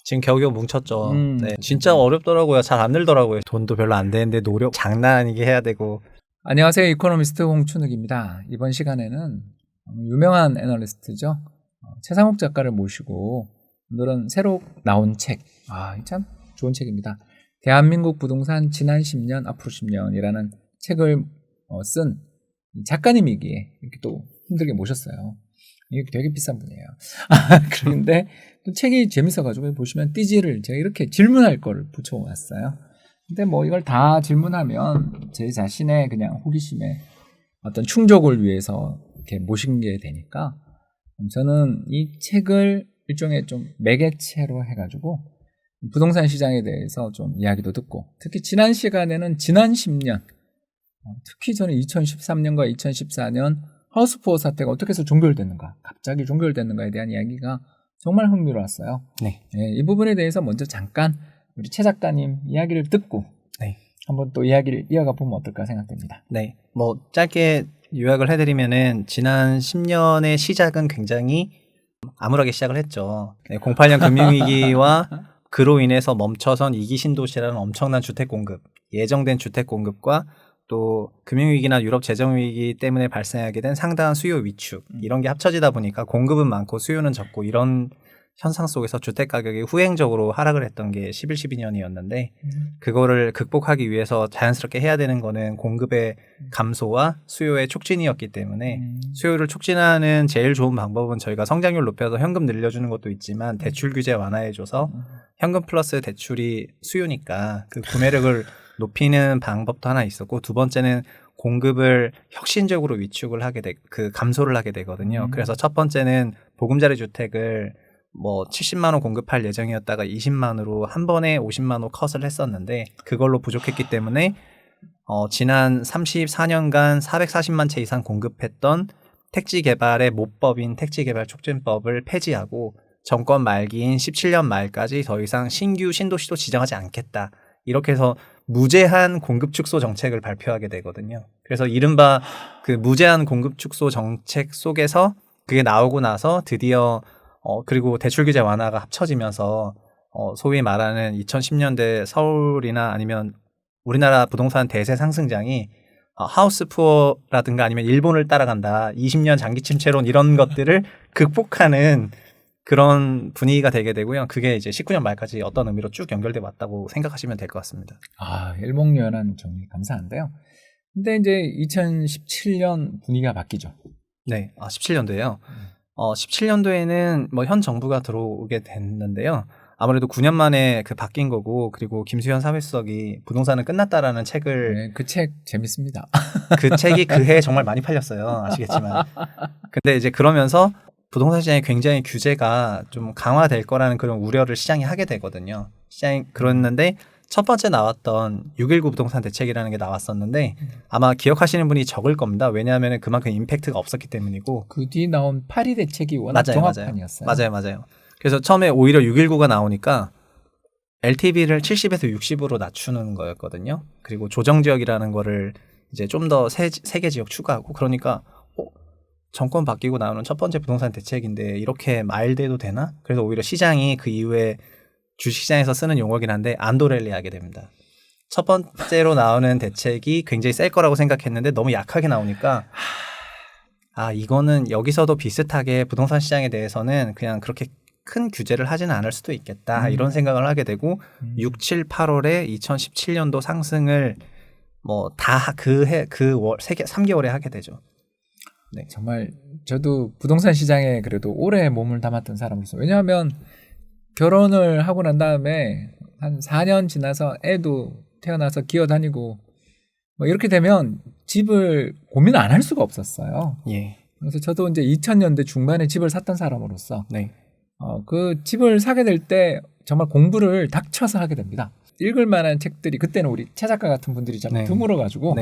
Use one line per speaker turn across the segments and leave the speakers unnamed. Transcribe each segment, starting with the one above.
지금 겨우겨우 뭉쳤죠. 네, 진짜 어렵더라고요. 잘 안 늘더라고요. 돈도 별로 안 되는데 노력 장난 아니게 해야 되고.
안녕하세요. 이코노미스트 홍춘욱입니다. 이번 시간에는 유명한 애널리스트죠. 최상욱 작가를 모시고 오늘은 새로 나온 책, 참 좋은 책입니다. 대한민국 부동산 지난 10년, 앞으로 10년이라는 책을 쓴 작가님이기에 이렇게 또 힘들게 모셨어요. 이게 되게 비싼 분이에요. 그런데 또 책이 재밌어가지고 보시면 띠지를 제가 이렇게 질문할 거를 붙여왔어요. 근데 뭐 이걸 다 질문하면 제 자신의 그냥 호기심에 어떤 충족을 위해서 이렇게 모신 게 되니까 저는 이 책을 일종의 좀 매개체로 해가지고 부동산 시장에 대해서 좀 이야기도 듣고, 특히 지난 시간에는 지난 10년, 특히 저는 2013년과 2014년 하우스푸어 사태가 어떻게 해서 종결됐는가, 갑자기 종결됐는가에 대한 이야기가 정말 흥미로웠어요.
네.
네, 이 부분에 대해서 먼저 잠깐 우리 최 작가님 이야기를 듣고 한번 또 이야기를 이어가 보면 어떨까 생각됩니다.
네, 뭐 짧게 요약을 해드리면은 지난 10년의 시작은 굉장히 암울하게 시작을 했죠. 08년 금융위기와 그로 인해서 멈춰선 2기 신도시라는 엄청난 주택 공급, 예정된 주택 공급과 또 금융위기나 유럽 재정위기 때문에 발생하게 된 상당한 수요 위축, 이런 게 합쳐지다 보니까 공급은 많고 수요는 적고, 이런 현상 속에서 주택 가격이 후행적으로 하락을 했던 게 11, 12년이었는데 그거를 극복하기 위해서 자연스럽게 해야 되는 거는 공급의 감소와 수요의 촉진이었기 때문에 수요를 촉진하는 제일 좋은 방법은 저희가 성장률 높여서 현금 늘려주는 것도 있지만 대출 규제 완화해줘서 현금 플러스 대출이 수요니까 그 구매력을 높이는 방법도 하나 있었고, 두 번째는 공급을 혁신적으로 위축을 하게 감소를 하게 되거든요. 그래서 첫 번째는 보금자리 주택을 뭐 70만 원 공급할 예정이었다가 20만 원으로 한 번에 50만 원 컷을 했었는데 그걸로 부족했기 때문에 지난 34년간 440만 채 이상 공급했던 택지 개발의 모법인 택지개발 촉진법을 폐지하고 정권 말기인 17년 말까지 더 이상 신규 신도시도 지정하지 않겠다, 이렇게 해서 무제한 공급 축소 정책을 발표하게 되거든요. 그래서 이른바 그 무제한 공급 축소 정책 속에서 그게 나오고 나서 드디어 그리고 대출 규제 완화가 합쳐지면서 소위 말하는 2010년대 서울이나 아니면 우리나라 부동산 대세 상승장이 하우스 푸어라든가 아니면 일본을 따라간다, 20년 장기 침체론, 이런 것들을 극복하는 그런 분위기가 되게 되고요. 그게 이제 19년 말까지 어떤 의미로 쭉 연결돼 왔다고 생각하시면 될 것 같습니다.
일목요연한 정리 감사한데요. 근데 이제 2017년 분위기가 바뀌죠.
네, 17년도에요. 17년도에는 뭐 현 정부가 들어오게 됐는데요. 아무래도 9년 만에 바뀐 거고, 그리고 김수현 사회수석이 부동산은 끝났다라는 책을,
그 책 재밌습니다.
그 책이 그 해에 정말 많이 팔렸어요. 아시겠지만. 근데 이제 그러면서 부동산 시장에 굉장히 규제가 좀 강화될 거라는 그런 우려를 시장이 하게 되거든요. 시장이 그랬는데 첫 번째 나왔던 6.19 부동산 대책이라는 게 나왔었는데 아마 기억하시는 분이 적을 겁니다. 왜냐하면 그만큼 임팩트가 없었기 때문이고,
그 뒤 나온 파리 대책이 워낙 종합판이었어요.
맞아요. 그래서 처음에 오히려 6.19가 나오니까 LTV를 70에서 60으로 낮추는 거였거든요. 그리고 조정지역이라는 거를 이제 좀 더 세 개 지역 추가하고, 그러니까 정권 바뀌고 나오는 첫 번째 부동산 대책인데 이렇게 마일드해도 되나? 그래서 오히려 시장이 그 이후에 주식시장에서 쓰는 용어긴 한데 안도랠리 하게 됩니다. 첫 번째로 나오는 대책이 굉장히 셀 거라고 생각했는데 너무 약하게 나오니까 이거는 여기서도 비슷하게 부동산 시장에 대해서는 그냥 그렇게 큰 규제를 하지는 않을 수도 있겠다, 이런 생각을 하게 되고 6, 7, 8월에 2017년도 상승을 뭐 다 그 3개월에 하게 되죠.
네, 정말 저도 부동산 시장에 그래도 오래 몸을 담았던 사람으로서, 왜냐하면 결혼을 하고 난 다음에 한 4년 지나서 애도 태어나서 기어다니고 뭐 이렇게 되면 집을 고민 안 할 수가 없었어요.
예.
그래서 저도 이제 2000년대 중반에 집을 샀던 사람으로서 그 집을 사게 될 때 정말 공부를 닥쳐서 하게 됩니다. 읽을 만한 책들이, 그때는 우리 최 작가 같은 분들이 참 드물어가지고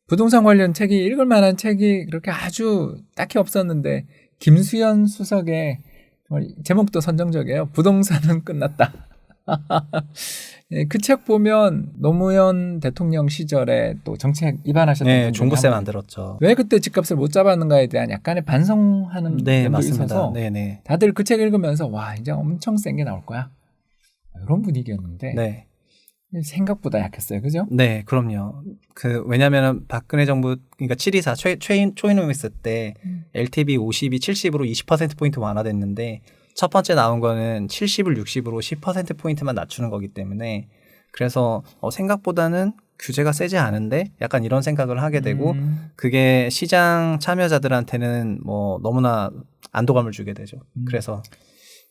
부동산 관련 책이, 읽을 만한 책이 그렇게 아주 딱히 없었는데 김수현 수석의 제목도 선정적이에요. 부동산은 끝났다. 그 책 보면 노무현 대통령 시절에 또 정책 입안하셨던
종부세 만들었죠.
왜 그때 집값을 못 잡았는가에 대한 약간의 반성하는
네,
점도
맞습니다.
있어서 다들 그 책 읽으면서 와, 이제 엄청 센 게 나올 거야. 이런 분위기였는데
네.
생각보다 약했어요, 그죠?
네, 그럼요. 왜냐면은 박근혜 정부, 그러니까 724 초이노믹스 때 LTV 50이 70으로 20%포인트 완화됐는데 첫 번째 나온 거는 70을 60으로 10%포인트만 낮추는 거기 때문에 그래서 생각보다는 규제가 세지 않은데 약간 이런 생각을 하게 되고 그게 시장 참여자들한테는 뭐 너무나 안도감을 주게 되죠. 그래서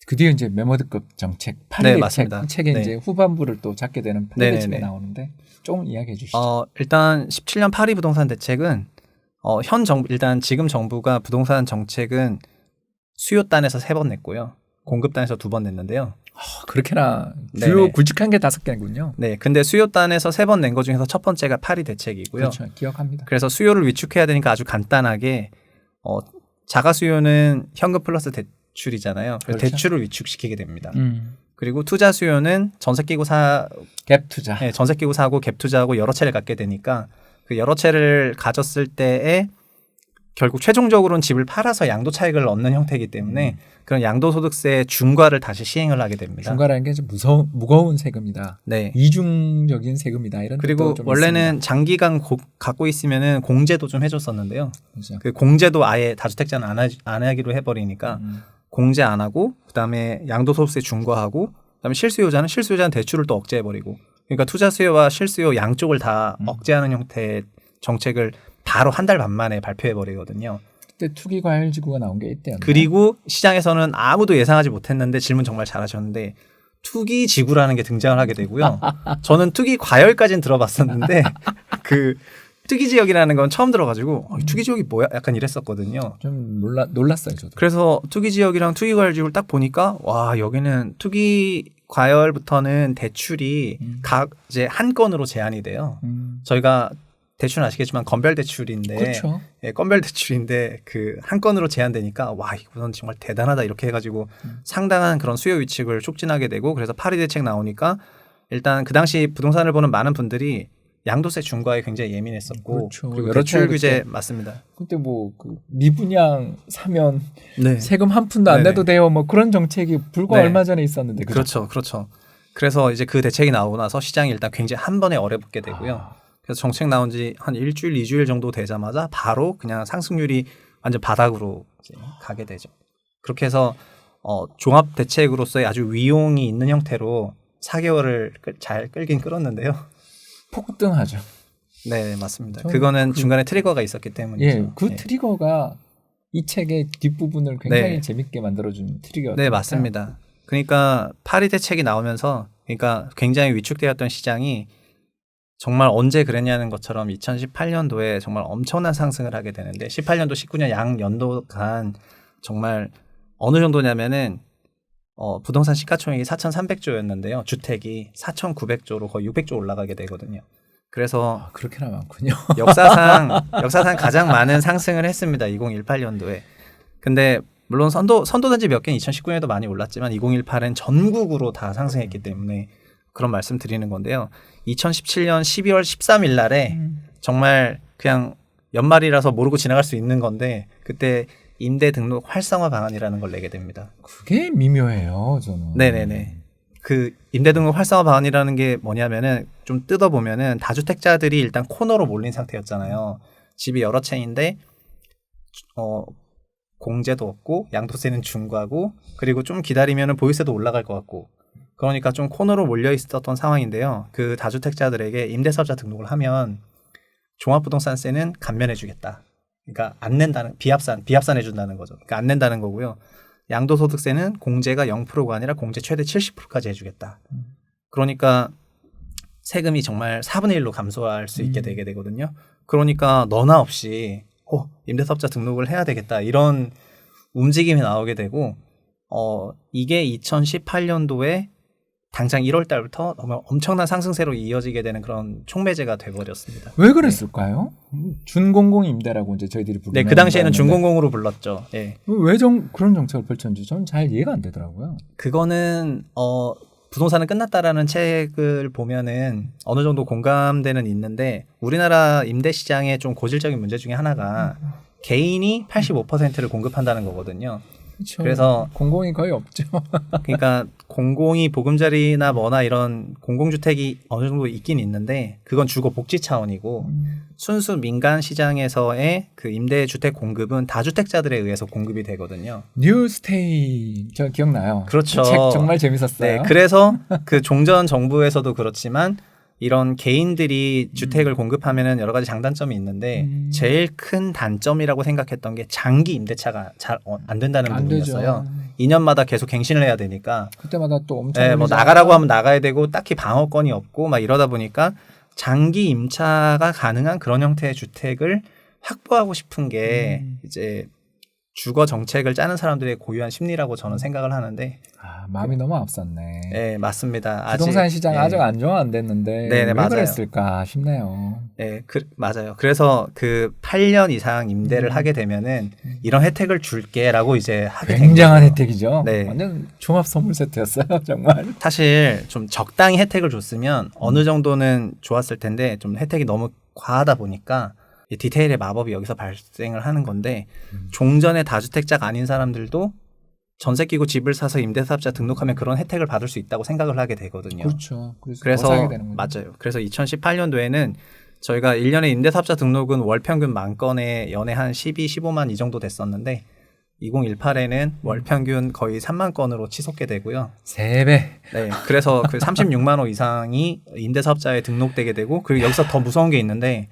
그 뒤에 이제 메모드급 정책
네,
8일
맞습니다.
책에
네.
이제 후반부를 또 잡게 되는 8일
네네네.
책이 나오는데 조금 이야기해 주시죠.
일단 17년 파리 부동산 대책은 일단 지금 정부가 부동산 정책은 수요단에서 3번 냈고요. 공급단에서 2번 냈는데요.
그렇게나 주요
네네.
굵직한 게 5개군요.
네, 근데 수요단에서 3번 낸 것 중에서 첫 번째가 파리 대책이고요.
그렇죠. 기억합니다.
그래서 수요를 위축해야 되니까 아주 간단하게 자가 수요는 현금 플러스 대출이잖아요. 그래서
그렇죠.
대출을 위축시키게 됩니다. 그리고 투자 수요는 전세 끼고
갭 투자.
네, 전세 끼고 사고 갭 투자하고 여러 채를 갖게 되니까 그 여러 채를 가졌을 때에 결국 최종적으로는 집을 팔아서 양도 차익을 얻는 형태이기 때문에 그런 양도소득세 중과를 다시 시행을 하게 됩니다.
중과라는 게 좀 무거운 세금이다.
네.
이중적인 세금이다. 이런
그리고
뜻도 좀
원래는
있습니다.
장기간 갖고 있으면은 공제도 좀 해줬었는데요.
그렇죠.
그 공제도 아예 다주택자는 안 하기로 해버리니까 공제 안 하고 그다음에 양도소득세 중과하고 그다음에 실수요자는 대출을 또 억제해버리고 그러니까 투자 수요와 실수요 양쪽을 다 억제하는 형태의 정책을 바로 한 달 반 만에 발표해버리거든요.
그때 투기과열지구가 나온 게 이때였나요?
그리고 시장에서는 아무도 예상하지 못했는데 질문 정말 잘하셨는데 투기지구라는 게 등장을 하게 되고요. 저는 투기과열까지는 들어봤었는데 그 투기지역이라는 건 처음 들어가지고 투기지역이 뭐야? 약간 이랬었거든요.
좀 놀랐어요, 저도.
그래서 투기지역이랑 투기과열지구를 딱 보니까 와 여기는 투기과열부터는 대출이 이제 한 건으로 제한이 돼요. 저희가 대출은 아시겠지만 건별 대출인데,
그렇죠.
예, 건별 대출인데 그 한 건으로 제한되니까 와 이거는 정말 대단하다 이렇게 해가지고 상당한 그런 수요 위축을 촉진하게 되고 그래서 파리 대책 나오니까 일단 그 당시 부동산을 보는 많은 분들이 양도세 중과에 굉장히 예민했었고
그렇죠.
그리고
여러
대출
차례
규제
그때
맞습니다.
그때 뭐 그 미분양 사면
네.
세금 한 푼도 안
네네.
내도 돼요. 뭐 그런 정책이 불과
네.
얼마 전에 있었는데.
그렇죠, 그렇죠. 그래서 이제 그 대책이 나오고 나서 시장이 일단 굉장히 한 번에 얼어붙게 되고요. 그래서 정책 나온 지 한 일주일, 2주일 정도 되자마자 바로 그냥 상승률이 완전 바닥으로 이제 가게 되죠. 그렇게 해서 종합 대책으로서의 아주 위용이 있는 형태로 4개월을 잘 끌긴 끌었는데요.
폭등하죠.
네, 맞습니다.
저는
그거는 중간에 트리거가 있었기 때문이죠.
예, 그
네.
트리거가 이 책의 뒷부분을 굉장히
네.
재밌게 만들어준 트리거였어요.
네, 맞습니다. 그러니까 파리 대책이 나오면서 그러니까 굉장히 위축되었던 시장이 정말 언제 그랬냐는 것처럼 2018년도에 정말 엄청난 상승을 하게 되는데 18년도 19년 양 연도간 정말 어느 정도냐면은 부동산 시가총액이 4,300조였는데요. 주택이 4,900조로 거의 600조 올라가게 되거든요. 그래서
그렇게나 많군요.
역사상 가장 많은 상승을 했습니다. 2018년도에. 근데 물론 선도단지 몇 개는 2019년에도 많이 올랐지만 2018은 전국으로 다 상승했기 때문에 그런 말씀 드리는 건데요. 2017년 12월 13일 날에 정말 그냥 연말이라서 모르고 지나갈 수 있는 건데 그때 임대 등록 활성화 방안이라는 걸 내게 됩니다.
그게 미묘해요, 저는.
네네네. 그 임대 등록 활성화 방안이라는 게 뭐냐면은 좀 뜯어보면은 다주택자들이 일단 코너로 몰린 상태였잖아요. 집이 여러 채인데 공제도 없고 양도세는 중과고 그리고 좀 기다리면은 보유세도 올라갈 것 같고 그러니까 좀 코너로 몰려 있었던 상황인데요. 그 다주택자들에게 임대사업자 등록을 하면 종합부동산세는 감면해주겠다. 그러니까 안 낸다는 비합산해준다는 거죠. 그러니까 안 낸다는 거고요. 양도소득세는 공제가 0%가 아니라 공제 최대 70%까지 해주겠다. 그러니까 세금이 정말 4분의 1로 감소할 수 있게 되게 되거든요. 그러니까 너나 없이 임대사업자 등록을 해야 되겠다. 이런 움직임이 나오게 되고 이게 2018년도에 당장 1월 달부터 너무 엄청난 상승세로 이어지게 되는 그런 촉매제가 돼버렸습니다.
왜 그랬을까요? 준공공 임대라고 이제 저희들이 부르는.
네, 그 당시에는 준공공으로 불렀죠. 예.
왜 그런 정책을 펼쳤는지 저는 잘 이해가 안 되더라고요.
그거는 부동산은 끝났다라는 책을 보면은 어느 정도 공감대는 있는데 우리나라 임대 시장의 좀 고질적인 문제 중에 하나가 개인이 85%를 공급한다는 거거든요.
그렇죠.
그래서
공공이 거의 없죠.
그러니까 공공이 보금자리나 뭐나 이런 공공주택이 어느 정도 있긴 있는데 그건 주거 복지 차원이고 순수 민간 시장에서의 그 임대주택 공급은 다주택자들에 의해서 공급이 되거든요.
뉴스테이 저 기억나요.
그렇죠.
그 책 정말 재밌었어요.
네, 그래서 그 종전 정부에서도 그렇지만 이런 개인들이 주택을 공급하면은 여러 가지 장단점이 있는데 제일 큰 단점이라고 생각했던 게 장기 임대차가 잘 안 된다는
안
부분이었어요.
되죠.
2년마다 계속 갱신을 해야 되니까
그때마다 또 엄청
네, 뭐 나가라고 하면 나가야 되고 딱히 방어권이 없고 막 이러다 보니까 장기 임차가 가능한 그런 형태의 주택을 확보하고 싶은 게 이제 주거 정책을 짜는 사람들의 고유한 심리라고 저는 생각을 하는데
마음이 너무 앞섰네.
네, 맞습니다.
부동산 시장
예.
아직 안정화 안 됐는데
네네,
왜
맞아요.
그랬을까 싶네요.
네, 맞아요. 그래서 그 8년 이상 임대를 하게 되면은 이런 혜택을 줄게라고 이제 하게 된
굉장한
거죠.
혜택이죠.
네.
완전 종합 선물 세트였어요, 정말.
사실 좀 적당히 혜택을 줬으면 어느 정도는 좋았을 텐데 좀 혜택이 너무 과하다 보니까 이 디테일의 마법이 여기서 발생을 하는 건데 종전의 다주택자가 아닌 사람들도 전세 끼고 집을 사서 임대사업자 등록하면 그런 혜택을 받을 수 있다고 생각을 하게 되거든요.
그렇죠.
그래서
더 사게 되는 거죠.
맞아요. 그래서 2018년도에는 저희가 1년에 임대사업자 등록은 월 평균 만 건에 연에 한 12, 15만 이 정도 됐었는데 2018에는 월 평균 거의 3만 건으로 치솟게 되고요.
3배.
네, 그래서 그 36만 호 이상이 임대사업자에 등록되게 되고 그리고 여기서 더 무서운 게 있는데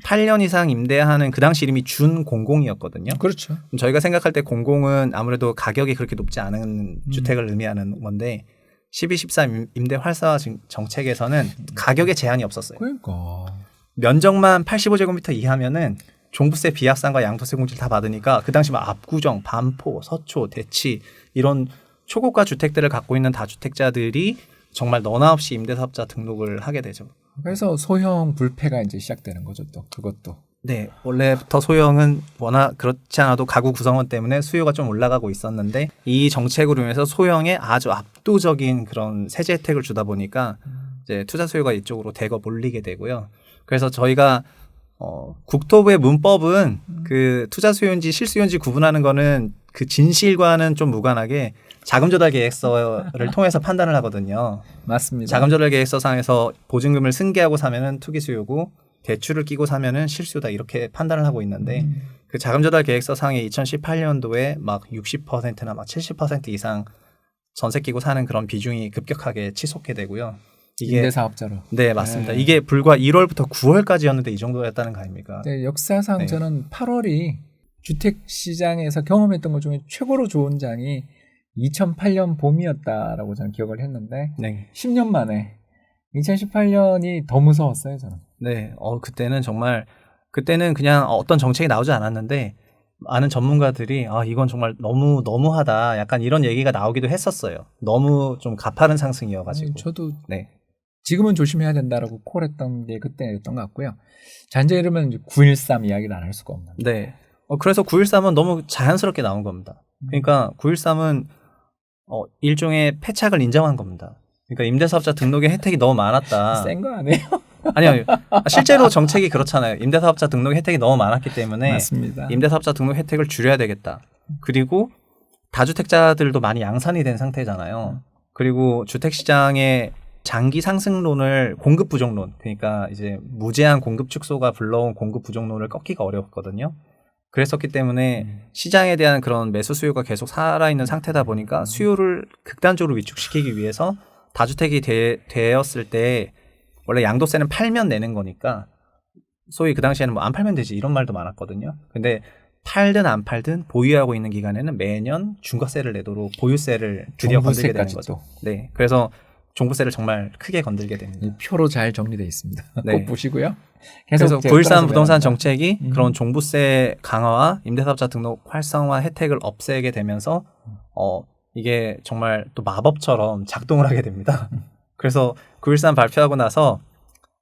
8년 이상 임대하는 그 당시 이름이 준공공이었거든요.
그렇죠.
저희가 생각할 때 공공은 아무래도 가격이 그렇게 높지 않은 주택을 의미하는 건데 12, 13 임대 활성화 정책에서는 가격에 제한이 없었어요.
그러니까.
면적만 85제곱미터 이하면은 종부세 비합산과 양도세 공제를 다 받으니까 그 당시 막 압구정, 반포, 서초, 대치 이런 초고가 주택들을 갖고 있는 다주택자들이 정말 너나 없이 임대사업자 등록을 하게 되죠.
그래서 소형 불패가 이제 시작되는 거죠, 또 그것도.
네, 원래부터 소형은 워낙 그렇지 않아도 가구 구성원 때문에 수요가 좀 올라가고 있었는데 이 정책으로 인해서 소형에 아주 압도적인 그런 세제 혜택을 주다 보니까 이제 투자 수요가 이쪽으로 대거 몰리게 되고요. 그래서 저희가 국토부의 문법은 그 투자 수요인지 실수요인지 구분하는 거는 그 진실과는 좀 무관하게 자금 조달 계획서를 통해서 판단을 하거든요.
맞습니다.
자금 조달 계획서상에서 보증금을 승계하고 사면은 투기 수요고 대출을 끼고 사면은 실수요다 이렇게 판단을 하고 있는데 그 자금 조달 계획서 상에 2018년도에 막 60%나 막 70% 이상 전세 끼고 사는 그런 비중이 급격하게 치솟게 되고요. 이게
임대사업자로.
네, 맞습니다.
네.
이게 불과 1월부터 9월까지였는데 이 정도였다는 거 아닙니까?
네, 역사상
네.
저는 8월이 주택 시장에서 경험했던 것 중에 최고로 좋은 장이 2008년 봄이었다라고 저는 기억을 했는데
네.
10년 만에 2018년이 더 무서웠어요, 저는.
네. 그때는 그냥 어떤 정책이 나오지 않았는데 많은 전문가들이 이건 정말 너무하다. 약간 이런 얘기가 나오기도 했었어요. 너무 좀 가파른 상승이어가지고.
아니, 저도
네.
지금은 조심해야 된다라고 콜했던 게 그때였던 것 같고요. 자, 이제 이러면 이제 9.13 이야기를 안 할 수가 없는.
네. 그래서 9.13은 너무 자연스럽게 나온 겁니다. 그러니까 9.13은 일종의 패착을 인정한 겁니다. 그러니까 임대사업자 등록에 혜택이 너무 많았다.
센 거 아니에요?
아니요. 실제로 정책이 그렇잖아요. 임대사업자 등록 혜택이 너무 많았기 때문에
맞습니다.
임대사업자 등록 혜택을 줄여야 되겠다. 그리고 다주택자들도 많이 양산이 된 상태잖아요. 그리고 주택시장의 장기 상승론을 공급 부족론, 그러니까 이제 무제한 공급 축소가 불러온 공급 부족론을 꺾기가 어려웠거든요. 그랬었기 때문에 시장에 대한 그런 매수 수요가 계속 살아있는 상태다 보니까 수요를 극단적으로 위축시키기 위해서 다주택이 되었을 때 원래 양도세는 팔면 내는 거니까 소위 그 당시에는 뭐 안 팔면 되지 이런 말도 많았거든요. 근데 팔든 안 팔든 보유하고 있는 기간에는 매년 중과세를 내도록 보유세를 드디어 건들게 되는 거죠. 네, 그래서 종부세를 정말 크게 건들게 됩니다.
이 표로 잘 정리되어 있습니다.
네.
꼭 보시고요.
그래서
제가
9.13
끊어서
부동산
미안합니다.
정책이 그런 종부세 강화와 임대사업자 등록 활성화 혜택을 없애게 되면서 이게 정말 또 마법처럼 작동을 하게 됩니다. 그래서 9.13 발표하고 나서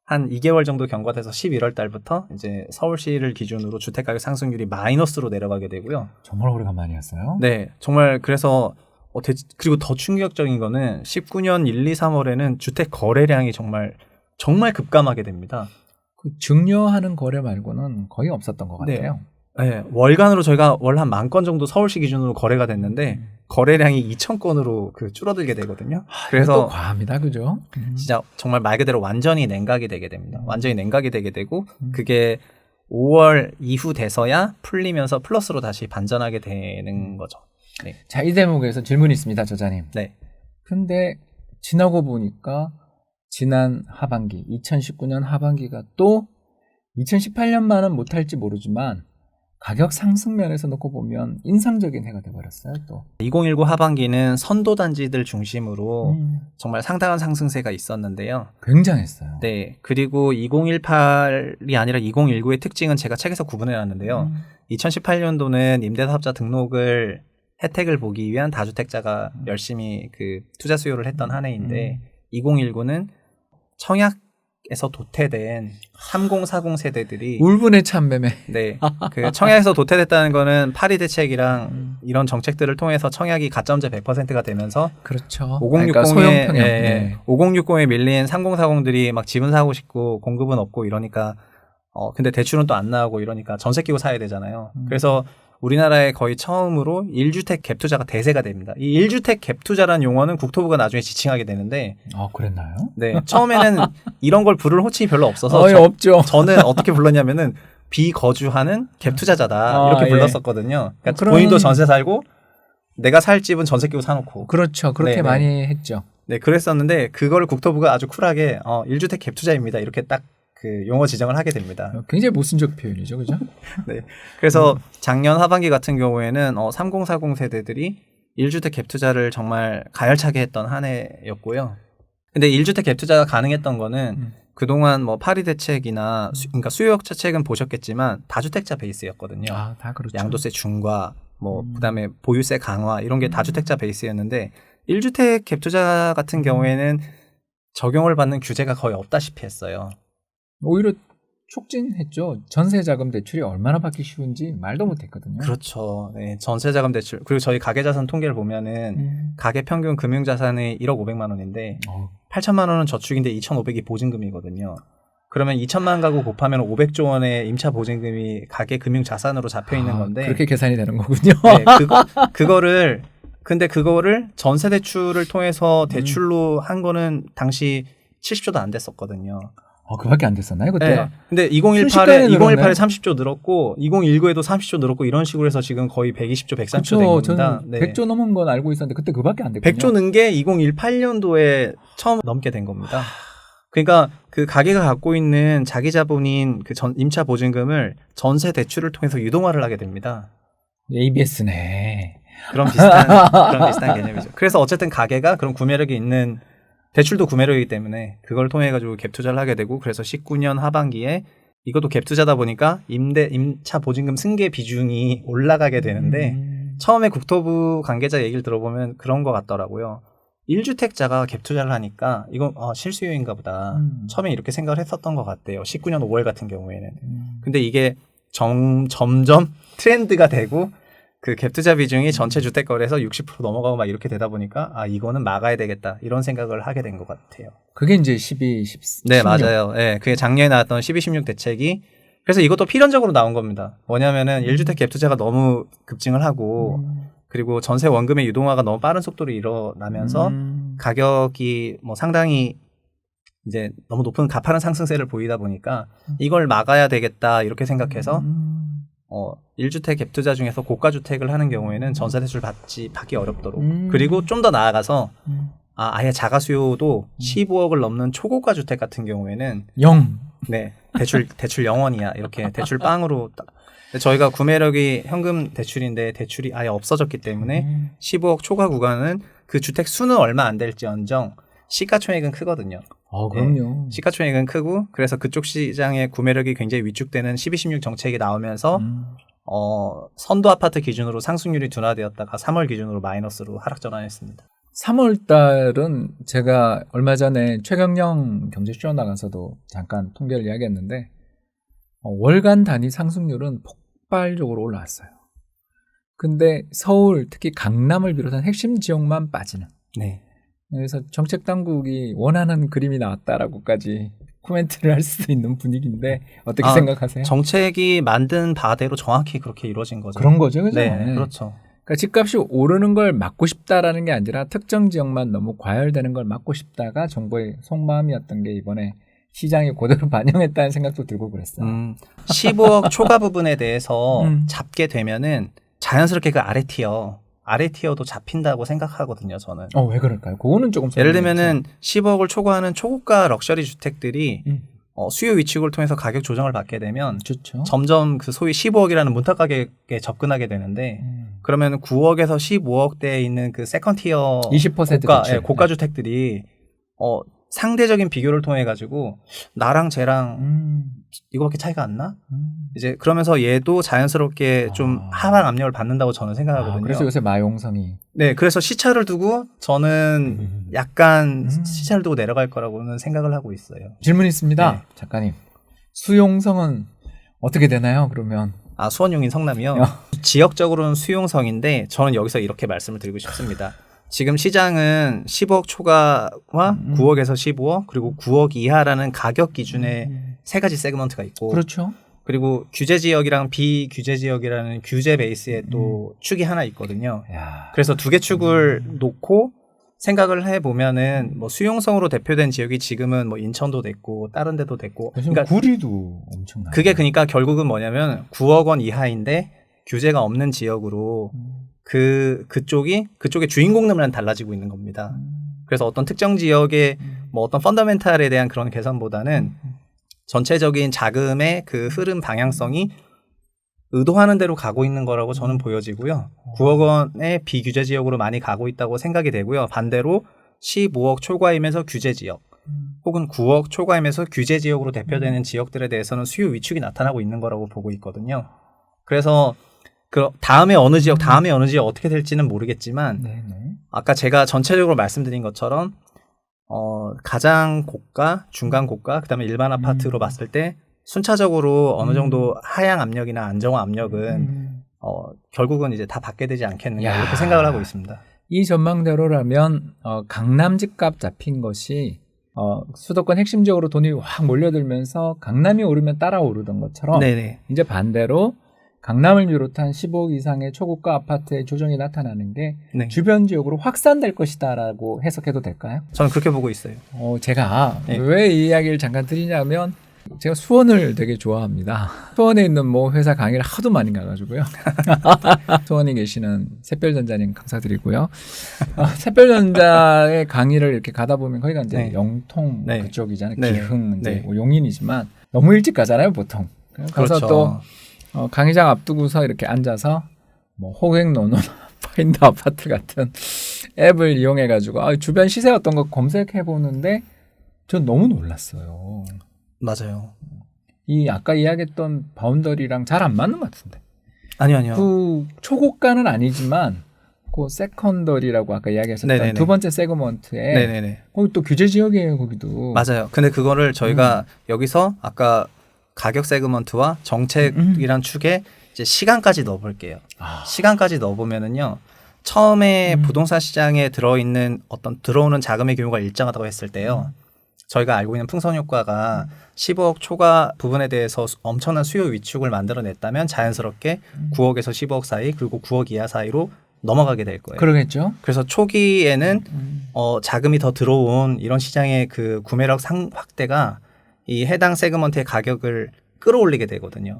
한 2개월 정도 경과돼서 11월 달부터 이제 서울시를 기준으로 주택가격 상승률이 마이너스로 내려가게 되고요.
정말 오래간만이었어요.
네, 정말 그래서 그리고 더 충격적인 거는 19년 1, 2, 3월에는 주택 거래량이 정말 급감하게 됩니다.
그 증여하는 거래 말고는 거의 없었던 것
네.
같아요.
네, 월간으로 저희가 월 한 10,000건 정도 서울시 기준으로 거래가 됐는데 거래량이 2,000건으로 그 줄어들게 되거든요.
그래서
그래서
과합니다, 그죠?
진짜 정말 말 그대로 완전히 냉각이 되게 됩니다. 완전히 냉각이 되게 되고 그게 5월 이후 돼서야 풀리면서 플러스로 다시 반전하게 되는 거죠. 네.
자, 이 대목에서 질문이 있습니다, 저자님.
네.
근데 지나고 보니까 지난 하반기, 2019년 하반기가 또 2018년만은 못할지 모르지만 가격 상승 면에서 놓고 보면 인상적인 해가 돼버렸어요, 또.
2019 하반기는 선도단지들 중심으로 정말 상당한 상승세가 있었는데요.
굉장했어요.
네. 그리고 2018이 아니라 2019의 특징은 제가 책에서 구분해 놨는데요. 2018년도는 임대사업자 등록을 혜택을 보기 위한 다주택자가 열심히 그 투자 수요를 했던 한 해인데 2019는 청약에서 도태된 30, 40 세대들이
울분의 참매매.
네, 그 청약에서 도태됐다는 거는 파리 대책이랑 이런 정책들을 통해서 청약이 가점제 100%가 되면서
그렇죠.
5060에
그러니까 소형 평형.
5060에 밀린 3040들이 막 집은 사고 싶고 공급은 없고 이러니까 근데 대출은 또 안 나오고 이러니까 전세 끼고 사야 되잖아요. 그래서 우리나라에 거의 처음으로 1주택 갭 투자가 대세가 됩니다. 이 1주택 갭 투자라는 용어는 국토부가 나중에 지칭하게 되는데
그랬나요?
네, 처음에는 이런 걸 부를 호칭이 별로 없어서
없죠.
저는 어떻게 불렀냐면은 비거주하는 갭 투자자다 이렇게 불렀었거든요. 그러니까 본인도 전세 살고 내가 살 집은 전세 끼고 사놓고.
그렇죠. 그렇게
네네.
많이 했죠.
네, 그랬었는데 그거를 국토부가 아주 쿨하게 1주택 갭 투자입니다. 이렇게 딱 그 용어 지정을 하게 됩니다.
굉장히 모순적 표현이죠, 그죠?
네. 그래서 작년 하반기 같은 경우에는 3040 세대들이 1주택 갭 투자를 정말 가열차게 했던 한 해였고요. 근데 1주택 갭 투자가 가능했던 거는 그동안 뭐 파리 대책이나 그러니까 수요 정책은 보셨겠지만 다주택자 베이스였거든요.
다 그렇죠.
양도세 중과 뭐 그다음에 보유세 강화 이런 게 다주택자 베이스였는데 1주택 갭 투자 같은 경우에는 적용을 받는 규제가 거의 없다시피 했어요.
오히려 촉진했죠. 전세자금 대출이 얼마나 받기 쉬운지 말도 못했거든요.
그렇죠. 네, 전세자금 대출 그리고 저희 가계자산 통계를 보면은 가계 평균 금융자산이 1억 500만 원인데 8천만 원은 저축인데 2,500이 보증금이거든요. 그러면 2천만 가구 곱하면 500조 원의 임차 보증금이 가계 금융자산으로 잡혀 있는 건데
그렇게 계산이 되는 거군요.
네, 그거를 전세 대출을 통해서 대출로 한 거는 당시 70조도 안 됐었거든요.
그밖에 안 됐었나요 그때?
네. 근데 2018에 30조 늘었고 2019에도 30조 늘었고 이런 식으로 해서 지금 거의 120조, 130조 된 겁니다.
저는 100조 넘은 건 알고 있었는데 그때 그밖에 안 됐거든요.
100조 는 게 2018년도에 처음 넘게 된 겁니다. 그러니까 그 가게가 갖고 있는 자기 자본인 그 임차 보증금을 전세 대출을 통해서 유동화를 하게 됩니다.
ABS네.
그런 비슷한 개념이죠. 그래서 어쨌든 가게가 그런 구매력이 있는 대출도 구매력이기 때문에 그걸 통해 가지고 갭 투자를 하게 되고 그래서 19년 하반기에 이것도 갭 투자다 보니까 임차 보증금 승계 비중이 올라가게 되는데 처음에 국토부 관계자 얘기를 들어보면 그런 것 같더라고요. 1주택자가 갭 투자를 하니까 이건 실수요인가 보다. 처음에 이렇게 생각을 했었던 것 같아요. 19년 5월 같은 경우에는. 근데 이게 점점 트렌드가 되고 그 갭 투자 비중이 전체 주택 거래에서 60% 넘어가고 막 이렇게 되다 보니까 이거는 막아야 되겠다 이런 생각을 하게 된 것 같아요.
그게 이제 12, 16.
네, 맞아요. 네, 그게 작년에 나왔던 12, 16 대책이 그래서 이것도 필연적으로 나온 겁니다. 뭐냐면은 1주택 갭 투자가 너무 급증을 하고 그리고 전세 원금의 유동화가 너무 빠른 속도로 일어나면서 가격이 뭐 상당히 이제 너무 높은 가파른 상승세를 보이다 보니까 이걸 막아야 되겠다 이렇게 생각해서 1주택 갭 투자 중에서 고가 주택을 하는 경우에는 전세 대출 받기 어렵도록 그리고 좀 더 나아가서 아예 자가 수요도 15억을 넘는 초고가 주택 같은 경우에는
0.
네, 대출 0원이야 이렇게 대출 빵으로 저희가 구매력이 현금 대출인데 대출이 아예 없어졌기 때문에 15억 초과 구간은 그 주택 수는 얼마 안 될지언정 시가총액은 크거든요.
그럼요.
네, 시가총액은 크고 그래서 그쪽 시장의 구매력이 굉장히 위축되는 12, 16 정책이 나오면서 선도 아파트 기준으로 상승률이 둔화되었다가 3월 기준으로 마이너스로 하락 전환했습니다.
3월 달은 제가 얼마 전에 최경영 경제쇼 나가서도 잠깐 통계를 이야기했는데 월간 단위 상승률은 폭발적으로 올라왔어요. 근데 서울 특히 강남을 비롯한 핵심 지역만 빠지는
네.
그래서 정책 당국이 원하는 그림이 나왔다라고까지 코멘트를 할 수도 있는 분위기인데 어떻게 생각하세요?
정책이 만든 바대로 정확히 그렇게 이루어진 거죠.
그런 거죠, 그죠?
네, 그렇죠.
그러니까 집값이 오르는 걸 막고 싶다라는 게 아니라 특정 지역만 너무 과열되는 걸 막고 싶다가 정부의 속마음이었던 게 이번에 시장이 그대로 반영했다는 생각도 들고 그랬어요.
15억 초과 부분에 대해서 잡게 되면은 자연스럽게 그 아래 티어도 잡힌다고 생각하거든요, 저는.
왜 그럴까요? 그거는 조금
예를 들면은 10억을 초과하는 초고가 럭셔리 주택들이 수요 위축을 통해서 가격 조정을 받게 되면
좋죠.
점점 그 소위 15억이라는 문턱 가격에 접근하게 되는데 그러면 9억에서 15억대에 있는 그 세컨 티어
20%
고가 주택들이 상대적인 비교를 통해 가지고 나랑 쟤랑 이거밖에 차이가 안 나? 이제 그러면서 얘도 자연스럽게 좀 하방 압력을 받는다고 저는 생각하거든요.
그래서 요새 마용성이.
네, 그래서 시차를 두고 저는 약간 시차를 두고 내려갈 거라고는 생각을 하고 있어요.
질문 있습니다.
네.
작가님. 수용성은 어떻게 되나요, 그러면?
수원용인 성남이요. 지역적으로는 수용성인데 저는 여기서 이렇게 말씀을 드리고 싶습니다. 지금 시장은 10억 초과와 9억에서 15억 그리고 9억 이하라는 가격 기준의 세 가지 세그먼트가 있고
그렇죠.
그리고 규제 지역이랑 비규제 지역이라는 규제 베이스에 또 축이 하나 있거든요. 그래서 두 개 축을 놓고 생각을 해보면은 뭐 수용성으로 대표된 지역이 지금은 뭐 인천도 됐고 다른 데도 됐고
그러니까 구리도 엄청나요.
그게 그러니까 결국은 뭐냐면 9억 원 이하인데 규제가 없는 지역으로 그쪽의 주인공들만 달라지고 있는 겁니다. 그래서 어떤 특정 지역의 뭐 어떤 펀더멘탈에 대한 그런 개선보다는 전체적인 자금의 그 흐름 방향성이 의도하는 대로 가고 있는 거라고 저는 보여지고요. 9억 원의 비규제 지역으로 많이 가고 있다고 생각이 되고요. 반대로 15억 초과이면서 규제 지역 혹은 9억 초과이면서 규제 지역으로 대표되는 지역들에 대해서는 수요 위축이 나타나고 있는 거라고 보고 있거든요. 그래서 그 다음에 어느 지역 어떻게 될지는 모르겠지만 아까 제가 전체적으로 말씀드린 것처럼 가장 고가, 중간 고가, 그다음에 일반 아파트로 봤을 때 순차적으로 어느 정도 하향 압력이나 안정화 압력은 결국은 이제 다 받게 되지 않겠는가 이렇게 생각을 하고 있습니다.
이 전망대로라면 강남 집값 잡힌 것이 수도권 핵심 지역으로 돈이 확 몰려들면서 강남이 오르면 따라 오르던 것처럼
네네.
이제 반대로 강남을 비롯한 15억 이상의 초고가 아파트의 조정이 나타나는 게
네.
주변 지역으로 확산될 것이다라고 해석해도 될까요?
저는 그렇게 보고 있어요.
제가
네.
왜 이 이야기를 잠깐 드리냐면 제가 수원을 되게 좋아합니다. 수원에 있는 뭐 회사 강의를 하도 많이 가가지고요. 수원에 계시는 샛별전자님 감사드리고요. 샛별전자의 강의를 이렇게 가다 보면 거기가 이제
네.
영통
네.
그쪽이잖아요.
네.
기흥, 이제
네.
뭐 용인이지만 너무 일찍 가잖아요, 보통. 가서
그렇죠.
또 강의장 앞두고서 이렇게 앉아서 뭐 호객노노 파인더 아파트 같은 앱을 이용해가지고 주변 시세 어떤 거 검색해 보는데 전 너무 놀랐어요.
맞아요.
이 아까 이야기했던 바운더리랑 잘 안 맞는 것 같은데.
아니요.
그 초고가는 아니지만 그 세컨더리라고 아까 이야기하셨던
네네네.
두 번째 세그먼트에
네네네.
거기 또 규제 지역이에요, 거기도.
맞아요. 근데 그거를 저희가 여기서 아까 가격 세그먼트와 정책이란 축에 이제 시간까지 넣어볼게요. 시간까지 넣어보면은요. 처음에 부동산 시장에 들어오는 자금의 규모가 일정하다고 했을 때요. 저희가 알고 있는 풍선 효과가 15억 초과 부분에 대해서 엄청난 수요 위축을 만들어냈다면 자연스럽게 9억에서 15억 사이 그리고 9억 이하 사이로 넘어가게 될 거예요.
그러겠죠.
그래서 초기에는 자금이 더 들어온 이런 시장의 그 구매력 확대가 이 해당 세그먼트의 가격을 끌어올리게 되거든요.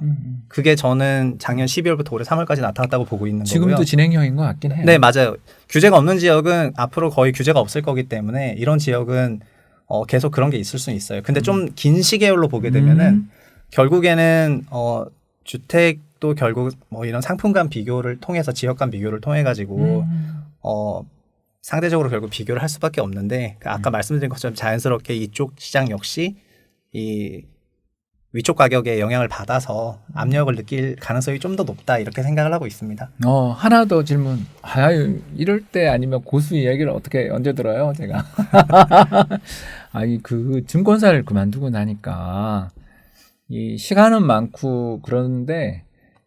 그게 저는 작년 12월부터 올해 3월까지 나타났다고 보고 있는 거고요.
지금도 진행형인 것 같긴 해요.
네, 맞아요. 규제가 없는 지역은 앞으로 거의 규제가 없을 거기 때문에 이런 지역은 계속 그런 게 있을 수는 있어요. 근데 좀 긴 시계열로 보게 되면은 결국에는 주택도 결국 뭐 이런 상품 간 비교를 통해서 지역 간 비교를 통해 가지고 상대적으로 결국 비교를 할 수밖에 없는데 아까 말씀드린 것처럼 자연스럽게 이쪽 시장 역시 이 위쪽 가격에 영향을 받아서 압력을 느낄 가능성이 좀 더 높다 이렇게 생각을 하고 있습니다.
하나 더 질문. 이럴 때 아니면 고수 이야기를 언제 들어요, 제가? 그 증권사를 그만두고 나니까 이 시간은 많고 그런데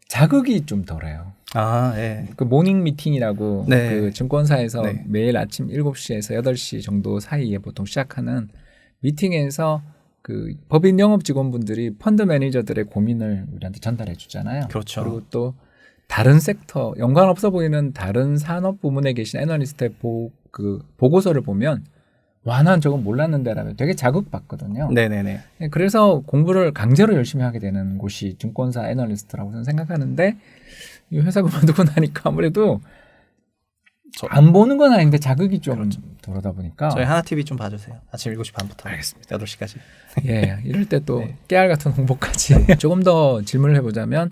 자극이 좀 덜해요.
예.
그 모닝 미팅이라고
네.
그 증권사에서
네.
매일 아침 7시에서 8시 정도 사이에 보통 시작하는 미팅에서 그 법인 영업 직원분들이 펀드 매니저들의 고민을 우리한테 전달해 주잖아요.
그렇죠.
그리고 또 다른 섹터, 연관 없어 보이는 다른 산업 부문에 계신 애널리스트의 그 보고서를 보면 와, 난 저건 몰랐는데라면 되게 자극받거든요.
네네네.
그래서 공부를 강제로 열심히 하게 되는 곳이 증권사 애널리스트라고 저는 생각하는데 이 회사 그만두고 나니까 아무래도 안 보는 건 아닌데 자극이 좀 덜하다 보니까
저희 하나TV 좀 봐주세요. 아침 7시 반부터.
알겠습니다.
8시까지.
예, 이럴 때 또
네.
깨알 같은 홍보까지 조금 더 질문을 해보자면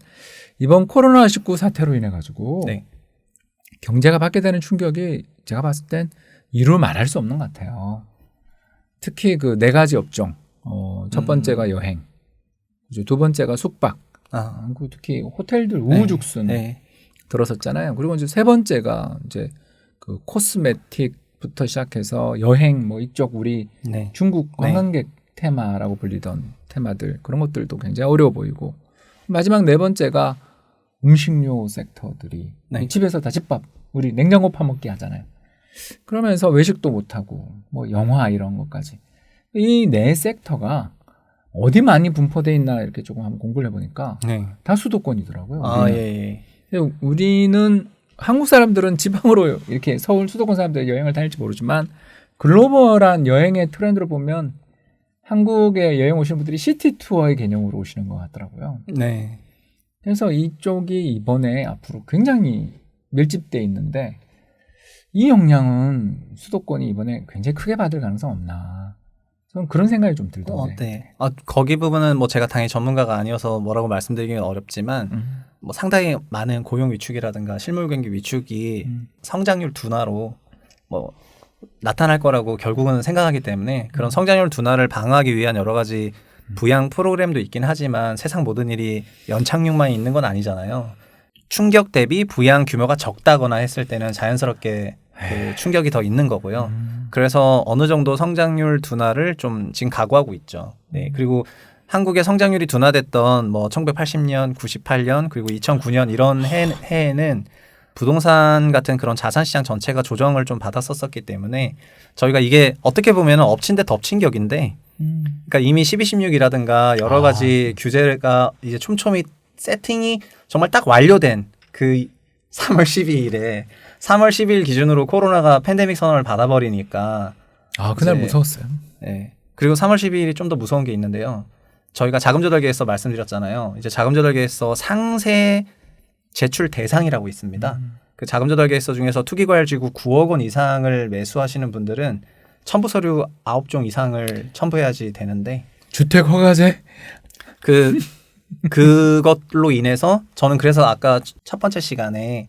이번 코로나19 사태로 인해 가지고
네.
경제가 받게 되는 충격이 제가 봤을 땐 이루 말할 수 없는 것 같아요. 특히 그 네 가지 업종, 첫 번째가 여행, 그죠? 두 번째가 숙박, 그리고 특히 호텔들 우후죽순
네.
들어섰잖아요. 그리고 이제 세 번째가 이제 그 코스메틱부터 시작해서 여행 뭐 이쪽 우리
네.
중국 관광객 테마라고 불리던 테마들 그런 것들도 굉장히 어려워 보이고 마지막 네 번째가 음식료 섹터들이
네.
집에서 다 집밥 우리 냉장고 파먹기 하잖아요. 그러면서 외식도 못하고 뭐 영화 이런 것까지 이 네 섹터가 어디 많이 분포돼 있나 이렇게 조금 한번 공부를 해보니까
네.
다 수도권이더라고요.
아,
우리는.
예.
우리는 한국 사람들은 지방으로 이렇게 서울 수도권 사람들이 여행을 다닐지 모르지만 글로벌한 여행의 트렌드를 보면 한국에 여행 오시는 분들이 시티 투어의 개념으로 오시는 것 같더라고요.
네.
그래서 이쪽이 이번에 앞으로 굉장히 밀집돼 있는데 이 영향은 수도권이 이번에 굉장히 크게 받을 가능성 없나. 저는 그런 생각이 좀 들던데.
네. 거기 부분은 뭐 제가 당연히 전문가가 아니어서 뭐라고 말씀드리기는 어렵지만 뭐 상당히 많은 고용 위축이라든가 실물 경기 위축이 성장률 둔화로 뭐 나타날 거라고 결국은 생각하기 때문에 그런 성장률 둔화를 방어하기 위한 여러 가지 부양 프로그램도 있긴 하지만 세상 모든 일이 연착륙만 있는 건 아니잖아요. 충격 대비 부양 규모가 적다거나 했을 때는 자연스럽게 그 충격이 더 있는 거고요. 그래서 어느 정도 성장률 둔화를 좀 지금 각오하고 있죠. 네. 그리고 한국의 성장률이 둔화됐던 뭐 1980년, 98년 그리고 2009년 이런 해에는 부동산 같은 그런 자산시장 전체가 조정을 좀 받았었기 때문에 저희가 이게 어떻게 보면 엎친 데 덮친 격인데 그러니까 이미 12, 16이라든가 여러 가지 규제가 이제 촘촘히 세팅이 정말 딱 완료된 그 3월 12일에 3월 10일 기준으로 코로나가 팬데믹 선언을 받아버리니까
그날
이제,
무서웠어요.
네. 그리고 3월 12일이 좀 더 무서운 게 있는데요. 저희가 자금조달계에서 말씀드렸잖아요. 이제 자금조달계에서 상세 제출 대상이라고 있습니다. 그 자금조달계에서 중에서 투기과열지구 9억 원 이상을 매수하시는 분들은 첨부 서류 9종 이상을 첨부해야지 되는데
주택 허가제?
그것로 인해서 저는 그래서 아까 첫 번째 시간에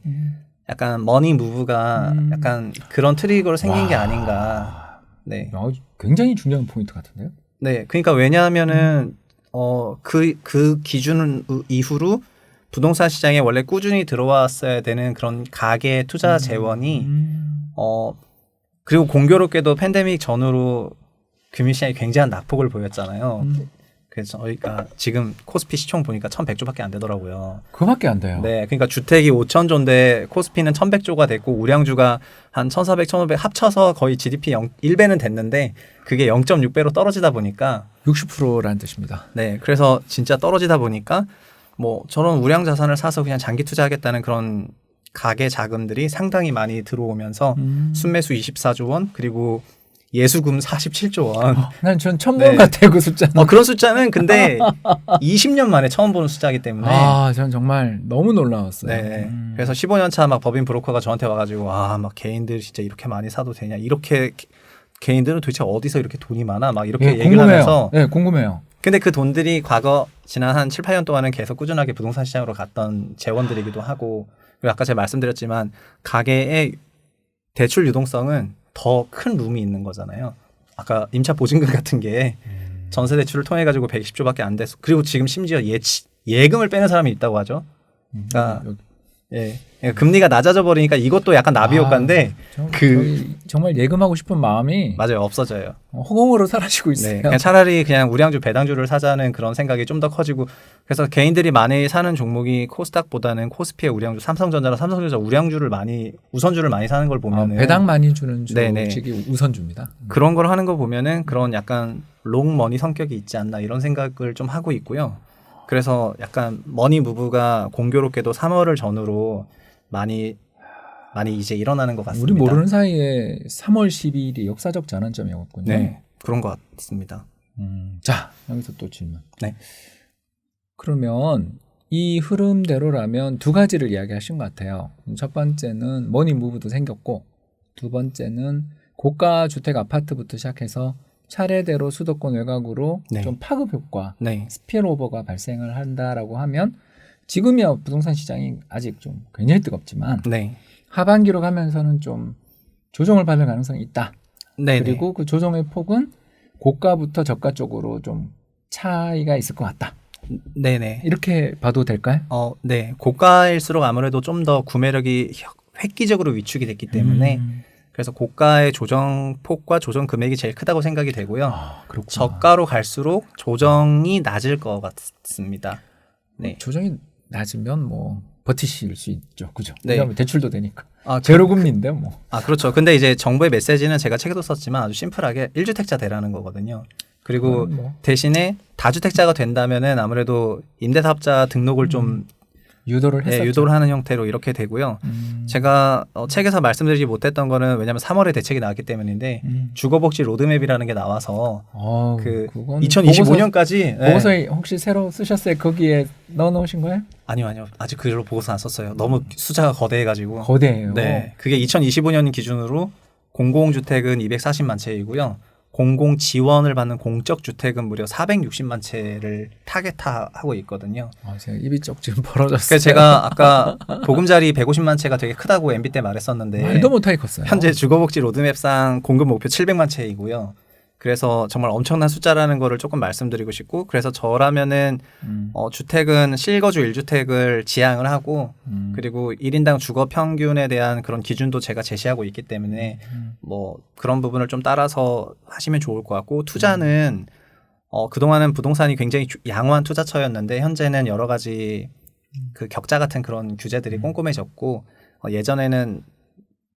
약간 머니 무브가 약간 그런 트리거로 생긴 게 아닌가. 네.
굉장히 중요한 포인트 같은데요?
네. 그러니까 왜냐하면은 그 기준 이후로 부동산 시장에 원래 꾸준히 들어왔어야 되는 그런 가계 투자 재원이 그리고 공교롭게도 팬데믹 전후로 금융시장이 굉장한 낙폭을 보였잖아요. 그래서 저희가 지금 코스피 시총 보니까 1,100조밖에 안 되더라고요.
그거밖에 안 돼요.
네, 그러니까 주택이 5,000조인데 코스피는 1,100조가 됐고 우량주가 한 1,400, 1,500 합쳐서 거의 GDP 1배는 됐는데 그게 0.6배로 떨어지다 보니까
60%라는 뜻입니다.
네, 그래서 진짜 떨어지다 보니까 뭐 저런 우량 자산을 사서 그냥 장기 투자하겠다는 그런 가계 자금들이 상당히 많이 들어오면서 순매수 24조 원 그리고 예수금 47조 원.
난 전 처음
네.
본 것 같아요, 그 숫자는.
그런 숫자는 근데 20년 만에 처음 보는 숫자이기 때문에.
전 정말 너무 놀라웠어요.
네. 그래서 15년 차 막 법인 브로커가 저한테 와가지고 막 개인들 진짜 이렇게 많이 사도 되냐 이렇게 개인들은 도대체 어디서 이렇게 돈이 많아 막 이렇게 얘기를
궁금해요.
하면서.
네, 궁금해요.
근데 그 돈들이 과거 지난 한 7, 8년 동안은 계속 꾸준하게 부동산 시장으로 갔던 재원들이기도 하고 그리고 아까 제가 말씀드렸지만 가계의 대출 유동성은 더 큰 룸이 있는 거잖아요. 아까 임차 보증금 같은 게 전세 대출을 통해 가지고 120조밖에 안 돼서 그리고 지금 심지어 예금을 빼는 사람이 있다고 하죠. 그러니까 예. 금리가 낮아져 버리니까 이것도 약간 나비 효과인데
저희 정말 예금하고 싶은 마음이
맞아요. 없어져요.
허공으로 사라지고 있어요.
네, 그냥 차라리 그냥 우량주 배당주를 사자는 그런 생각이 좀 더 커지고 그래서 개인들이 많이 사는 종목이 코스닥보다는 코스피의 우량주 삼성전자나 삼성전자 우량주를 많이 우선주를 많이 사는 걸 보면은
배당 많이 주는
네네.
주식이 우선주입니다.
그런 걸 하는 거 보면은 그런 약간 롱머니 성격이 있지 않나 이런 생각을 좀 하고 있고요. 그래서 약간 머니 무브가 공교롭게도 3월을 전후로 많이 이제 일어나는 것 같습니다.
우리 모르는 사이에 3월 12일이 역사적 전환점이었군요.
네, 그런 것 같습니다.
자, 여기서 또 질문.
네.
그러면 이 흐름대로라면 두 가지를 이야기하신 것 같아요. 첫 번째는 머니 무브도 생겼고 두 번째는 고가 주택 아파트부터 시작해서 차례대로 수도권 외곽으로
네.
좀 파급 효과,
네,
스피어오버가 발생을 한다라고 하면 지금이야 부동산 시장이 아직 좀 굉장히 뜨겁지만
네,
하반기로 가면서는 좀 조정을 받을 가능성이 있다.
네.
그리고 그 조정의 폭은 고가부터 저가 쪽으로 좀 차이가 있을 것 같다.
네네.
이렇게 봐도 될까요?
네. 고가일수록 아무래도 좀 더 구매력이 획기적으로 위축이 됐기 때문에 그래서 고가의 조정 폭과 조정 금액이 제일 크다고 생각이 되고요.
그렇구나.
저가로 갈수록 조정이 낮을 것 같습니다. 네.
조정이 낮으면 뭐 버티실 수 있죠, 그죠?
네.
왜냐하면 대출도 되니까.
아,
제로 금리인데 뭐.
그렇죠. 근데 이제 정부의 메시지는 제가 책에도 썼지만 아주 심플하게 1주택자 되라는 거거든요. 그리고
뭐
대신에 다주택자가 된다면은 아무래도 임대사업자 등록을 좀
유도를 했었죠.
유도를 하는 형태로 이렇게 되고요. 제가 책에서 말씀드리지 못했던 거는 왜냐하면 3월에 대책이 나왔기 때문인데 주거복지 로드맵이라는 게 나와서 그
그건
2025년까지
보고서에 혹시 새로 쓰셨어요? 거기에 넣어놓으신 거예요?
아니요. 아직 그걸로 보고서 안 썼어요. 너무 숫자가 거대해가지고.
거대해요.
네. 그게 2025년 기준으로 공공주택은 240만 채이고요. 공공 지원을 받는 공적 주택은 무려 460만 채를 타겟하고 있거든요.
제가 입이 쩍 지금 벌어졌어요.
그래서 제가 아까 보금자리 150만 채가 되게 크다고 MB 때 말했었는데
말도 못하게 컸어요.
현재 주거복지 로드맵상 공급 목표 700만 채이고요. 그래서 정말 엄청난 숫자라는 거를 조금 말씀드리고 싶고 그래서 저라면은 주택은 실거주 1주택을 지향을 하고 그리고 1인당 주거 평균에 대한 그런 기준도 제가 제시하고 있기 때문에 뭐 그런 부분을 좀 따라서 하시면 좋을 것 같고 투자는 그동안은 부동산이 굉장히 양호한 투자처였는데 현재는 여러 가지 그 격자 같은 그런 규제들이 꼼꼼해졌고 예전에는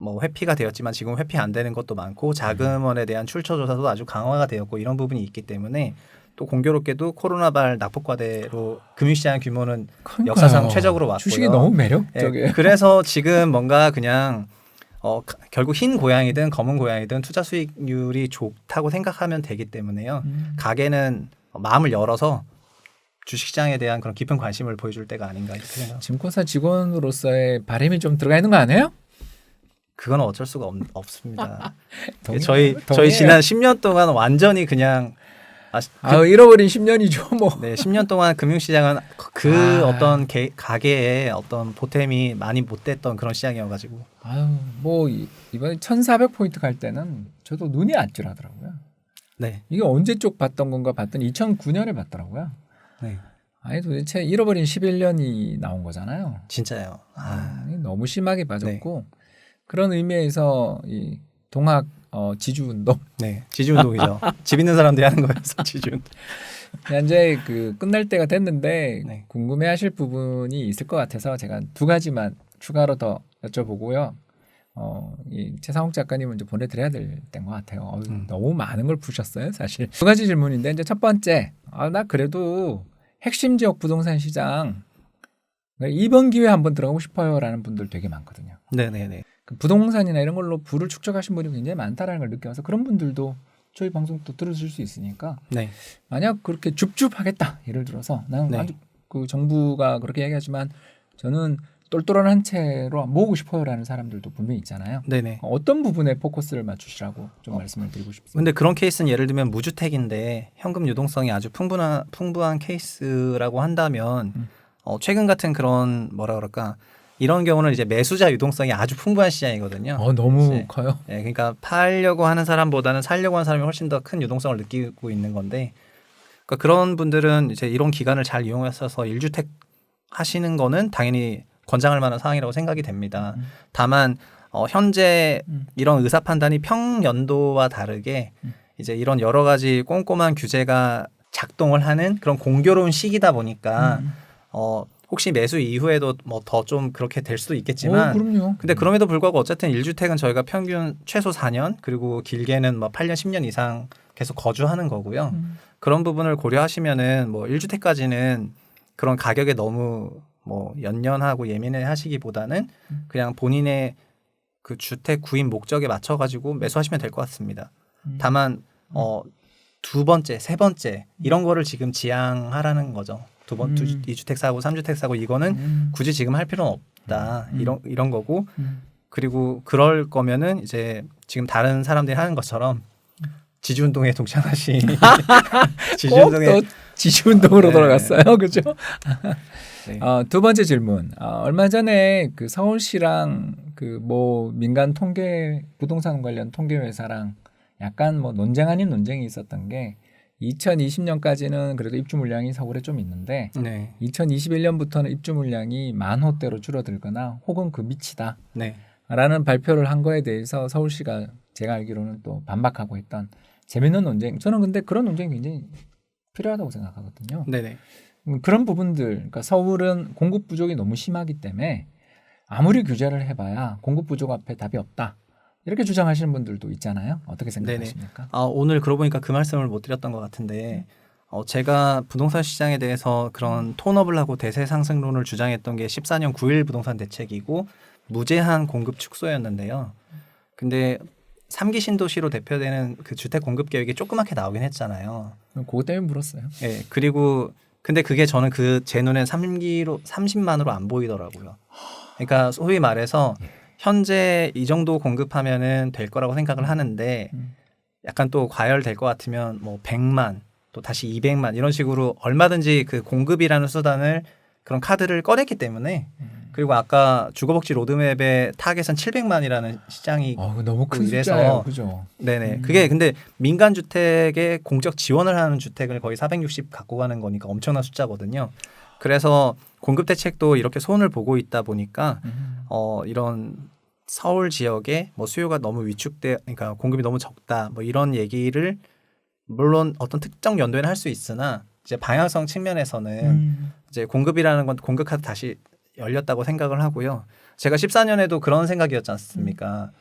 뭐 회피가 되었지만 지금 회피 안 되는 것도 많고 자금원에 대한 출처 조사도 아주 강화가 되었고 이런 부분이 있기 때문에 또 공교롭게도 코로나발 낙폭과대로 금융시장 규모는
그러니까요.
역사상 최적으로 왔고요.
주식이 너무 매력적이에요.
그래서 지금 뭔가 그냥 결국 흰 고양이든 검은 고양이든 투자 수익률이 좋다고 생각하면 되기 때문에요. 가게는 마음을 열어서 주식시장에 대한 그런 깊은 관심을 보여줄 때가 아닌가 이렇게 생각합니다.
증권사 직원으로서의 바람이 좀 들어가 있는 거 아니에요?
그건 어쩔 수가 없습니다.
동의해요.
저희 지난 10년 동안 완전히 그냥
잃어버린 10년이죠, 뭐.
네, 10년 동안 금융시장은 어떤 가게에 어떤 보탬이 많이 못 됐던 그런 시장이어가지고.
뭐 이번에 1,400포인트 갈 때는 저도 눈이 아찔하더라고요.
네.
이게 언제 쪽 봤던 건가 봤더니 2009년에 봤더라고요.
네.
도대체 잃어버린 11년이 나온 거잖아요.
진짜요.
너무 심하게 빠졌고 그런 의미에서 이 동학 지주운동.
네, 지주운동이죠. 집 있는 사람들이 하는 거여서 지주운동.
이제 그 끝날 때가 됐는데
네.
궁금해하실 부분이 있을 것 같아서 제가 두 가지만 추가로 더 여쭤보고요. 이 최상욱 작가님은 이제 보내드려야 될 때인 것 같아요. 너무 많은 걸 푸셨어요, 사실. 두 가지 질문인데 이제 첫 번째, 나 그래도 핵심 지역 부동산 시장 이번 기회에 한번 들어가고 싶어요라는 분들 되게 많거든요.
네네네.
그 부동산이나 이런 걸로 부를 축적하신 분이 굉장히 많다라는 걸 느껴서 그런 분들도 저희 방송 또 들으실 수 있으니까
네.
만약 그렇게 줍줍하겠다 예를 들어서 나는
네.
아주 그 정부가 그렇게 얘기하지만 저는 똘똘한 한 채로 모으고 싶어요라는 사람들도 분명히 있잖아요.
네네.
어떤 부분에 포커스를 맞추시라고 좀 말씀을 드리고 싶습니다.
근데 그런 케이스는 예를 들면 무주택인데 현금 유동성이 아주 풍부한 케이스라고 한다면 최근 같은 그런 뭐라 그럴까 이런 경우는 이제 매수자 유동성이 아주 풍부한 시장이거든요.
너무
네.
커요.
네, 그러니까 팔려고 하는 사람보다는 살려고 하는 사람이 훨씬 더 큰 유동성을 느끼고 있는 건데 그러니까 그런 분들은 이제 이런 기간을 잘 이용하셔서 1주택 하시는 거는 당연히 권장할 만한 사항이라고 생각이 됩니다. 다만 현재 이런 의사 판단이 평연도와 다르게 이제 이런 여러 가지 꼼꼼한 규제가 작동을 하는 그런 공교로운 시기다 보니까 혹시 매수 이후에도 뭐 더 좀 그렇게 될 수도 있겠지만
그럼요.
근데 그럼에도 불구하고 어쨌든 1주택은 저희가 평균 최소 4년 그리고 길게는 뭐 8년 10년 이상 계속 거주하는 거고요. 그런 부분을 고려하시면은 뭐 1주택까지는 그런 가격에 너무 뭐 연연하고 예민해 하시기보다는 그냥 본인의 그 주택 구입 목적에 맞춰 가지고 매수하시면 될 것 같습니다. 다만 두 번째, 세 번째 이런 거를 지금 지향하라는 거죠. 2주택 사고 3주택 사고 이거는 굳이 지금 할 필요는 없다. 이런 거고 그리고 그럴 거면은 이제 지금 다른 사람들이 하는 것처럼 지지운동에 동참하시.
지지운동에 지지운동으로
네.
돌아갔어요, 그죠?
네.
두 번째 질문. 얼마 전에 그 서울시랑 그 뭐 민간 통계 부동산 관련 통계 회사랑 약간 뭐 논쟁 아닌 논쟁이 있었던 게 2020년까지는 그래도 입주 물량이 서울에 좀 있는데
네.
2021년부터는 입주 물량이 10,000호대로 줄어들거나 혹은 그 밑이다.
네.
라는 발표를 한 거에 대해서 서울시가 제가 알기로는 또 반박하고 했던 재밌는 논쟁. 저는 근데 그런 논쟁이 굉장히 필요하다고 생각하거든요.
네네.
그런 부분들, 그러니까 서울은 공급 부족이 너무 심하기 때문에 아무리 규제를 해봐야 공급 부족 앞에 답이 없다. 이렇게 주장하시는 분들도 있잖아요. 어떻게 생각하십니까?
오늘 그러고 보니까 그 말씀을 못 드렸던 것 같은데 제가 부동산 시장에 대해서 그런 톤업을 하고 대세 상승론을 주장했던 게 14년 9.1 부동산 대책이고 무제한 공급 축소였는데요. 근데 3기 신도시로 대표되는 그 주택 공급 계획이 조그맣게 나오긴 했잖아요.
그거 때문에 물었어요.
네, 그리고 근데 그게 저는 그 제 눈엔 3기로 30만으로 안 보이더라고요. 그러니까 소위 말해서 현재 이 정도 공급하면은 될 거라고 생각을 하는데 약간 또 과열될 것 같으면 뭐 100만 또 다시 200만 이런 식으로 얼마든지 그 공급이라는 수단을 그런 카드를 꺼냈기 때문에 그리고 아까 주거복지 로드맵의 타겟은 700만이라는 시장이
너무 큰
이래서
숫자예요, 그죠?
네네. 그게 근데 민간 주택에 공적 지원을 하는 주택을 거의 460 갖고 가는 거니까 엄청난 숫자거든요. 그래서 공급 대책도 이렇게 손을 보고 있다 보니까 이런 서울 지역에 뭐 수요가 너무 그러니까 공급이 너무 적다 뭐 이런 얘기를 물론 어떤 특정 연도에는 할 수 있으나 이제 방향성 측면에서는 이제 공급이라는 건 공급 카드 다시 열렸다고 생각을 하고요. 제가 14년에도 그런 생각이었지 않습니까?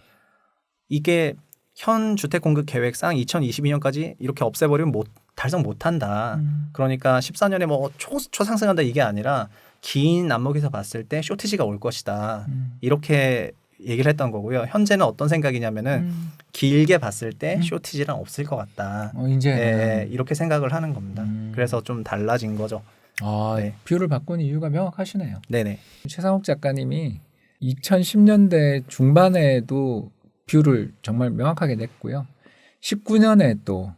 이게 현 주택 공급 계획상 2022년까지 이렇게 없애버리면 달성 못한다. 그러니까 14년에 뭐 초상승한다 이게 아니라 긴 안목에서 봤을 때 쇼티지가 올 것이다. 이렇게 얘기를 했던 거고요. 현재는 어떤 생각이냐면은 길게 봤을 때 쇼티지랑 없을 것 같다.
이제
네, 이렇게 생각을 하는 겁니다. 그래서 좀 달라진 거죠. 네.
뷰를 바꾼 이유가 명확하시네요.
네네.
최상욱 작가님이 2010년대 중반에도 뷰를 정말 명확하게 냈고요. 19년에 또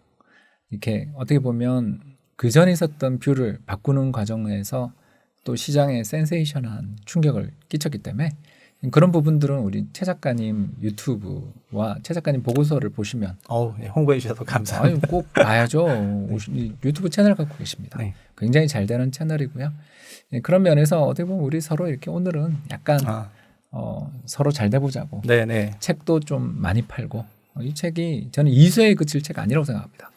이렇게 어떻게 보면 그 전에 있었던 뷰를 바꾸는 과정에서 또 시장에 센세이션한 충격을 끼쳤기 때문에 그런 부분들은 우리 최 작가님 유튜브와 최 작가님 보고서를 보시면
네, 홍보해 주셔서 감사합니다.
꼭 봐야죠. 유튜브 채널 갖고 계십니다.
네.
굉장히 잘 되는 채널이고요. 그런 면에서 어떻게 보면 우리 서로 이렇게 오늘은 약간 서로 잘 돼보자고.
네네.
책도 좀 많이 팔고 이 책이 저는 이수에 그칠 책 아니라고 생각합니다.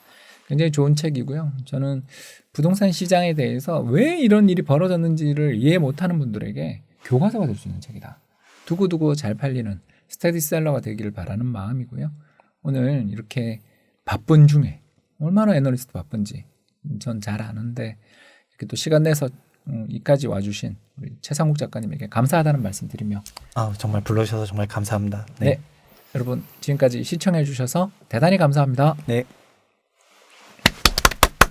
굉장히 좋은 책이고요. 저는 부동산 시장에 대해서 왜 이런 일이 벌어졌는지를 이해 못하는 분들에게 교과서가 될 수 있는 책이다. 두고두고 잘 팔리는 스테디셀러가 되기를 바라는 마음이고요. 오늘 이렇게 바쁜 중에 얼마나 애널리스트 바쁜지 전 잘 아는데 이렇게 또 시간 내서 이까지 와주신 우리 최상욱 작가님에게 감사하다는 말씀 드리며
정말 불러주셔서 정말 감사합니다.
네. 여러분 지금까지 시청해 주셔서 대단히 감사합니다.
네.